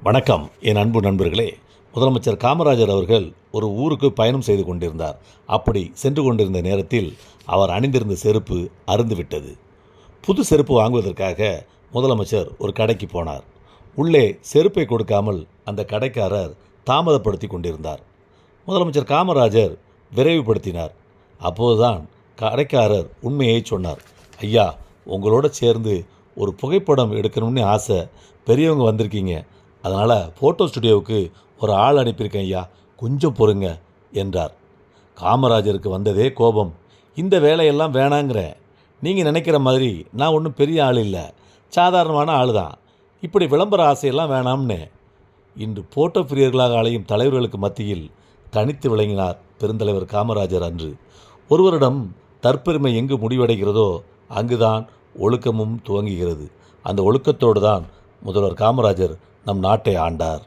வணக்கம் என் அன்பு நண்பர்களே. முதலமைச்சர் காமராஜர் அவர்கள் ஒரு ஊருக்கு பயணம் செய்து கொண்டிருந்தார். அப்படி சென்று கொண்டிருந்த நேரத்தில் அவர் அணிந்திருந்த செருப்பு அறுந்துவிட்டது. புது செருப்பு வாங்குவதற்காக முதலமைச்சர் ஒரு கடைக்கு போனார். உள்ளே செருப்பை கொடுக்காமல் அந்த கடைக்காரர் தாமதப்படுத்தி கொண்டிருந்தார். முதலமைச்சர் காமராஜர் விரைவுபடுத்தினார். அப்போதுதான் கடைக்காரர் உண்மையை சொன்னார். ஐயா, உங்களோட சேர்ந்து ஒரு புகைப்படம் எடுக்கணும்னு ஆசை, பெரியவங்க வந்திருக்கீங்க, அதனால் ஃபோட்டோ ஸ்டுடியோவுக்கு ஒரு ஆள் அனுப்பியிருக்கேன் ஐயா, கொஞ்சம் பொறுங்க என்றார். காமராஜருக்கு வந்ததே கோபம். இந்த வேலையெல்லாம் வேணாங்கிறேன். நீங்கள் நினைக்கிற மாதிரி நான் ஒன்றும் பெரிய ஆள் இல்லை, சாதாரணமான ஆள் தான். இப்படி விளம்பர ஆசையெல்லாம் வேணாம்னு இன்று ஃபோட்டோ பிரியர்களாக அலையும் தலைவர்களுக்கு மத்தியில் தனித்து விளங்கினார் பெருந்தலைவர் காமராஜர் அன்று. ஒருவரிடம் தற்பெருமை எங்கு முடிவடைகிறதோ அங்குதான் ஒழுக்கமும் துவங்குகிறது. அந்த ஒழுக்கத்தோடு தான் முதல்வர் காமராஜர் நம் நாட்டை ஆண்டார்.